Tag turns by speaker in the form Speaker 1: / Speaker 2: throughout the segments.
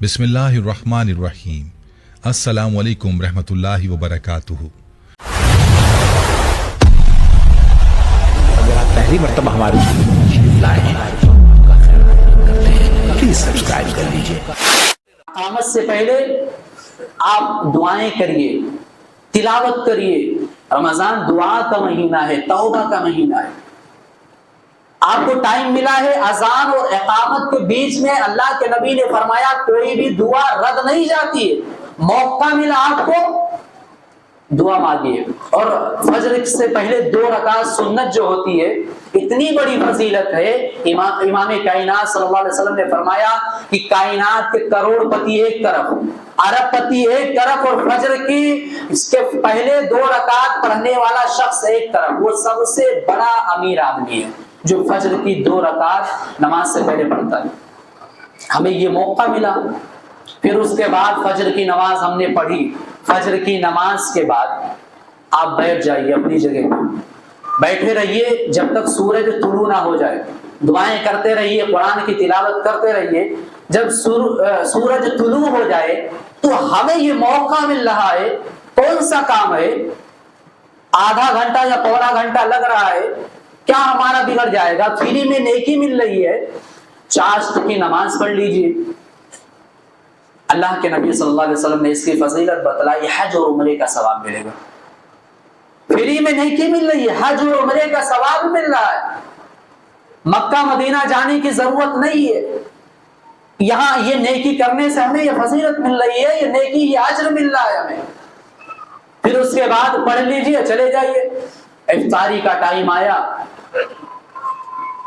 Speaker 1: बिस्मिल्लाहिर्रहमानिर्रहीम। अस्सलामु अलैकुम रहमतुल्लाहि व बरकातुहू।
Speaker 2: अगर आप पहली मर्तबा हमारे लाए हैं प्लीज सब्सक्राइब कर लीजिए।
Speaker 3: आमद से पहले आप दुआएं करिए, तिलावत करिए। रमजान दुआ का महीना है, तौबा का महीना है। आपको टाइम मिला है, अजान और इकामत के बीच में अल्लाह के नबी ने फरमाया कोई भी दुआ रद्द नहीं जाती है। मौका मिला आपको, दुआ मांगिए। और फजर से पहले 2 रकात सुन्नत जो होती है, इतनी बड़ी फजीलत है। इमाम कायनात सल्लल्लाहु अलैहि वसल्लम ने फरमाया कि कायनात के करोड़पति एक तरफ, अरबपति एक तरफ और फजर की इसके पहले 2 रकात पढ़ने वाला शख्स एक तरफ। वो सबसे बड़ा अमीर आदमी है जो फजर की 2 रकात नमाज से पहले पढ़ता है। हमें ये मौका मिला। फिर उसके बाद फजर की नमाज हमने पढ़ी। फजर की नमाज के बाद आप बैठ जाइए अपनी जगह पर, बैठे रहिए जब तक सूरज तुलू ना हो जाए। दुआएं करते रहिए, कुरान की तिलावत करते रहिए। जब सूरज तुलू हो जाए तो हमें ये मौका मिल रहा है। कौन सा काम है, आधा घंटा या पौना घंटा लग रहा है, क्या हमारा बिगड़ जाएगा? फ्री में नेकी मिल रही है। चाश्त की नमाज पढ़ लीजिए। अल्लाह के नबी सल्लल्लाहु अलैहि वसल्लम ने इसकी फजीलत बतलाई, हज और उम्रे का सवाब मिलेगा। फ्री में नेकी मिल रही है, हज और उम्रे का सवाब मिल रहा है। मक्का मदीना जाने की जरूरत नहीं है। यहाँ ये नेकी करने से हमें ये फजीलत मिल रही है, ये नेकी, ये अज्र मिल रहा है हमें। फिर उसके बाद पढ़ लीजिए, चले जाइए। इफ्तारी का टाइम आया,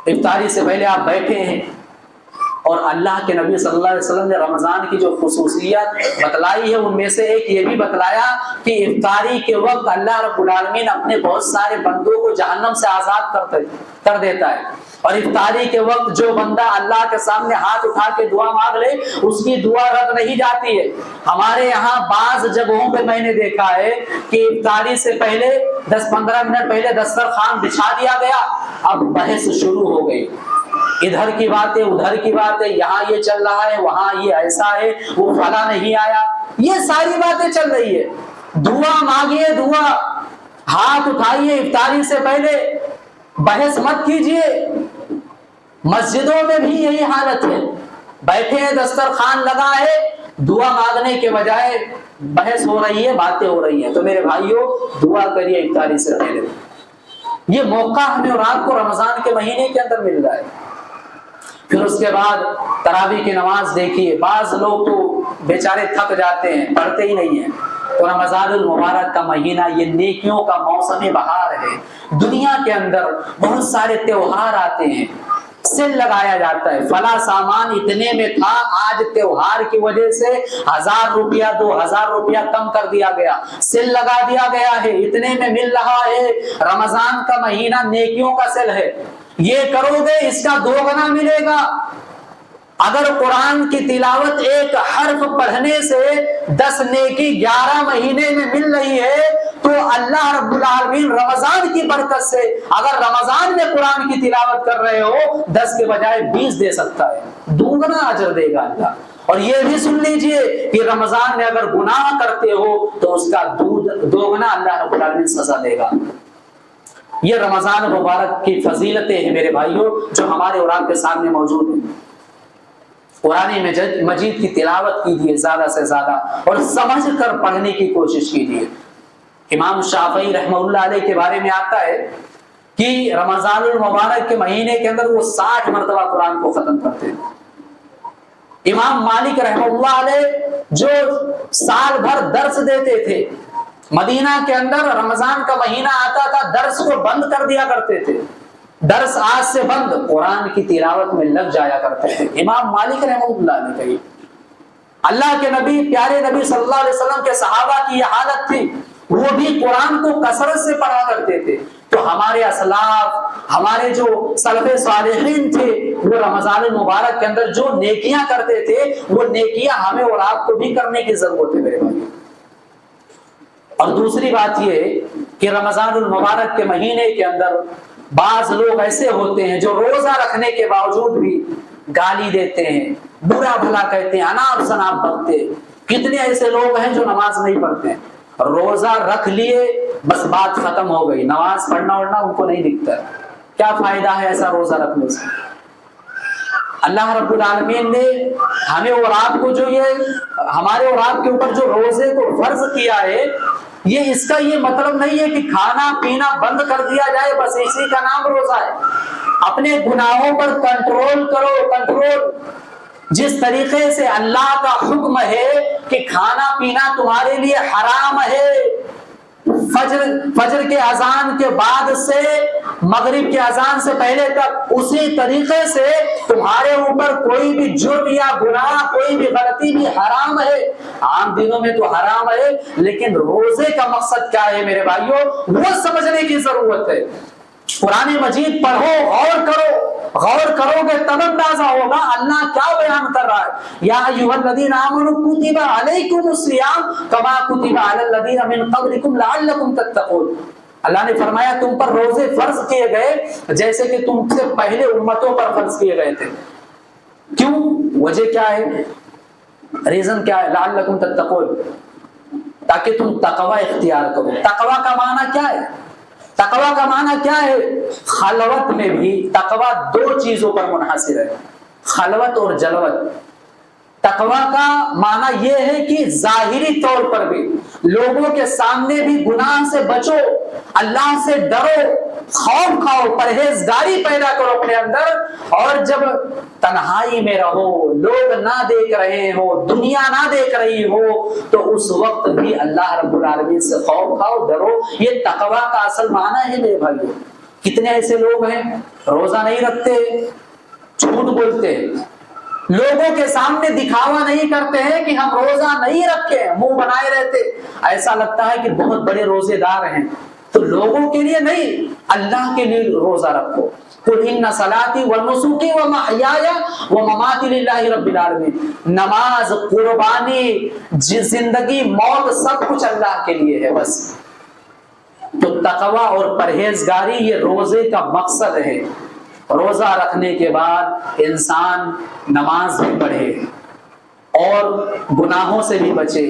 Speaker 3: इफ्तारी से पहले आप बैठे हैं और अल्लाह के नबी सल्लल्लाहु अलैहि वसल्लम ने रमजान की जो खुसूसियत बतलाई है उनमें से एक ये भी बतलाया कि इफ्तारी के वक्त अल्लाह रब्बुल आलमीन अपने बहुत सारे बंदों को जहन्नम से आजाद कर देता है। और इफ्तारी के वक्त जो बंदा अल्लाह के सामने हाथ उठा के दुआ मांग ले उसकी दुआ रद्द नहीं जाती है। हमारे यहाँ बाज जगहों पे मैंने देखा है कि इफ्तारी से पहले 10-15 मिनट पहले दस्तरखान बिछा दिया गया, अब बहस शुरू हो गई। इधर की बातें, उधर की बातें, यहाँ ये चल रहा है, वहां ये ऐसा है, वो फला नहीं आया, ये सारी बातें चल रही है। दुआ मांगिए, दुआ हाथ उठाइए इफ्तारी से पहले, बहस मत कीजिए। मस्जिदों में भी यही हालत है, बैठे हैं, दस्तरखान लगा है, दुआ मांगने के बजाय बहस हो रही है, बातें हो रही है। तो मेरे भाइयों, दुआ करिए इफ्तारी से पहले। ये मौका हमें और आपको रमजान के महीने के अंदर मिल रहा है। फिर उसके बाद तरावी की नमाज देखिए। बाज लोग तो बेचारे थक जाते हैं, पढ़ते ही नहीं है। तो रमजानुल मुबारक का महीना ये नेकियों का मौसम बहार है। दुनिया के अंदर बहुत सारे त्योहार आते हैं, सेल लगाया जाता है। फला सामान इतने में था, आज त्योहार की वजह से 1000 रुपया 2000 रुपया कम कर दिया गया, सेल लगा दिया गया है, इतने में मिल रहा है। रमजान का महीना नेकियों का सेल है। ये करोगे इसका 2 गुना मिलेगा। अगर कुरान की तिलावत एक हर्फ पढ़ने से 10 नेकी 11 महीने में मिल रही है, तो अल्लाह रब्बुल आलमीन रमजान की बरकत से अगर रमजान में कुरान की तिलावत कर रहे हो 10 के बजाय 20 दे सकता है, 2 गुना अजर देगा अल्लाह। और ये भी सुन लीजिए कि रमजान में अगर गुनाह करते हो तो उसका 2 गुना अल्लाह रब्बुल आलमीन सजा देगा। ये रमजान मुबारक की फजीलतें हैं मेरे भाइयों, जो हमारे और आपके सामने मौजूद है। कुरान मजीद की तिलावत कीजिए ज्यादा से ज्यादा और समझ कर पढ़ने की कोशिश कीजिए। इमाम शाफई रहमतुल्लाह अलैह के बारे में आता है कि रमजानुल मुबारक के महीने के अंदर वो 60 मरतबा कुरान को खत्म करते हैं। इमाम मालिक रहमतुल्लाह अलैह जो साल भर दर्स देते थे, मदीना के अंदर रमजान का महीना आता था, दर्स को बंद कर दिया करते थे। दर्स आज से बंद, कुरान की तिलावत में लग जाया करते थे। इमाम मालिक रहमतुल्लाह अलैह कही, अल्लाह के नबी, प्यारे नबी सल्लल्लाहु अलैहि वसल्लम के सहाबा की यह हालत थी, वो भी कुरान को कसरत से पढ़ा करते थे। तो हमारे असलाफ, हमारे जो सलफ़े सालिहीन थे, वो रमजान मुबारक के अंदर जो नेकियां करते थे, वो नेकियां हमें और आपको भी करने की जरूरत है मेरे भाई। और दूसरी बात ये कि रमजानुल मुबारक के महीने के अंदर बाज लोग ऐसे होते हैं जो रोजा रखने के बावजूद भी गाली देते हैं, बुरा भला कहते हैं, अनाप शनाप बकते हैं। कितने ऐसे लोग हैं जो नमाज नहीं पढ़ते हैं, रोजा रख लिए बस बात खत्म हो गई, नमाज पढ़ना उड़ना उनको नहीं दिखता। क्या फायदा है ऐसा रोजा रखने से? अल्लाह रब्बुल आलमीन ने हमें और आपको जो ये हमारे और आपके ऊपर जो रोजे को फर्ज किया है, ये इसका ये मतलब नहीं है कि खाना पीना बंद कर दिया जाए बस इसी का नाम रोजा है। अपने गुनाहों पर कंट्रोल करो, कंट्रोल। जिस तरीके से अल्लाह का हुक्म है कि खाना पीना तुम्हारे लिए हराम है, फजर के अजान के बाद से मगरिब के अजान से पहले तक, उसी तरीके से तुम्हारे ऊपर कोई भी जुर्म या गुनाह, कोई भी गलती भी हराम है। आम दिनों में तो हराम है, लेकिन रोजे का मकसद क्या है मेरे भाइयों, वो समझने की जरूरत है। कुरान मजीद पढ़ो, गौर करोगे तब अंदाजा होगा अल्लाह क्या बयान कर रहा है। या अय्युहल्लज़ीना आमनू कुतिबा अलैकुमुस्सियाम कमा कुतिबा अलल्लज़ीना मिन क़ब्लिकुम लअल्लकुम तत्तक़ून। अल्लाह ने फरमाया तुम पर रोजे फर्ज किए गए जैसे कि तुमसे पहले उम्मतों पर फर्ज किए गए थे। क्यों? वजह क्या है, रीजन क्या है? लअल्लकुम तत्तक़ून, ताकि तुम तकवा इख्तियार करो। तकवा का माना क्या है? तकवा का माना क्या है? खलवत में भी तकवा दो चीजों पर मुनहसिर है, खलवत और जलवत। तकवा का माना यह है कि जाहिरी तौर पर भी लोगों के सामने भी गुनाह से बचो, अल्लाह से डरो, खौफ खाओ, परहेजगारी पैदा करो अपने अंदर। और जब तन्हाई में रहो, लोग ना देख रहे हो, दुनिया ना देख रही हो, तो उस वक्त भी अल्लाह रब्बुल आलमीन से खौफ खाओ, डरो। ये तकवा का असल माना है मेरे भाइयों। कितने ऐसे लोग हैं रोजा नहीं रखते, झूठ बोलते हैं, लोगों के सामने दिखावा नहीं करते हैं कि हम रोजा नहीं रखे, मुंह बनाए रहते, ऐसा लगता है कि बहुत बड़े रोजेदार हैं। तो लोगों के लिए नहीं, अल्लाह के लिए रोजा रखो। कुल इन्ना सलाती व नुसुकी व महयाया व ममाती लिल्लाहि रब्बिल आलमीन। नमाज, कुर्बानी, जिंदगी, मौत सब कुछ अल्लाह के लिए है बस। तो तकवा और परहेजगारी ये रोजे का मकसद है। रोजा रखने के बाद इंसान नमाज भी पढ़े और गुनाहों से भी बचे।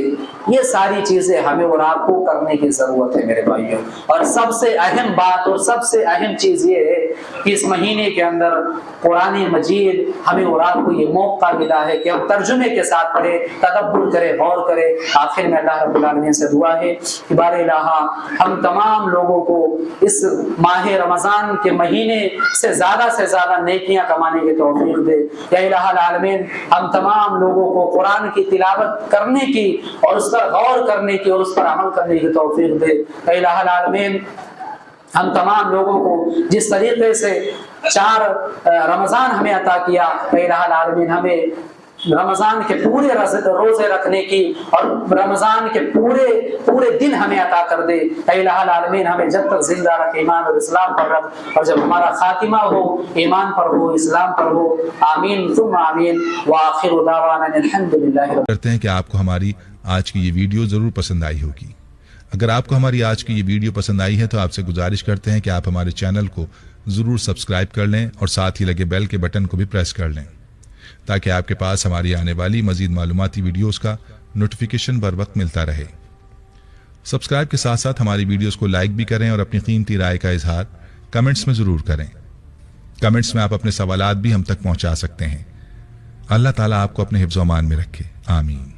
Speaker 3: ये सारी चीजें हमें और आपको करने की जरूरत है मेरे भाइयों। और सबसे अहम बात और सबसे अहम चीज ये है कि इस महीने के अंदर कुरान मजीद हमें और आपको ये मौका मिला है कि हम तर्जुमे के साथ पढ़े, तदब्बुर करें, गौर करें। आखिर में अल्लाह रब्बुल आलमीन से दुआ है कि बारे इलाहा हम तमाम लोगों को इस माह रमजान के महीने से ज्यादा नेकियां कमाने की तौफीक दे। या इलाहा आलमीन हम तमाम लोगों को कुरान की तिलावत करने की और उस पर गौर करने की और उस पर अमल करने की तौफीक दे। इलाहुल आलमीन हम तमाम लोगों को जिस तरीके से 4 रमजान हमें अता किया, इलाहुल आलमीन हमें रमजान के पूरे रोजे रखने की और रमजान के पूरे दिन हमें अता कर दे। इलाहुल आलमीन हमें जब तक जिंदा रखे ईमान और इस्लाम पर रख, और जब हमारा खातिमा हो ईमान पर हो, इस्लाम पर हो। आमीन सुम्मा आमीन व आखिरु दावाना अल्हम्दुलिल्लाह।
Speaker 1: करते हैं कि आपको हमारी आज की ये वीडियो ज़रूर पसंद आई होगी। अगर आपको हमारी आज की ये वीडियो पसंद आई है तो आपसे गुजारिश करते हैं कि आप हमारे चैनल को ज़रूर सब्सक्राइब कर लें और साथ ही लगे बेल के बटन को भी प्रेस कर लें, ताकि आपके पास हमारी आने वाली मज़ीद मालूमाती वीडियोस का नोटिफिकेशन बर वक्त मिलता रहे। सब्सक्राइब के साथ साथ हमारी वीडियोस को लाइक भी करें और अपनी कीमती राय का इजहार कमेंट्स में ज़रूर करें। कमेंट्स में आप अपने सवालात भी हम तक पहुँचा सकते हैं। अल्लाह ताला आपको अपने हिफ्ज़-ओ-अमान में रखे। आमीन।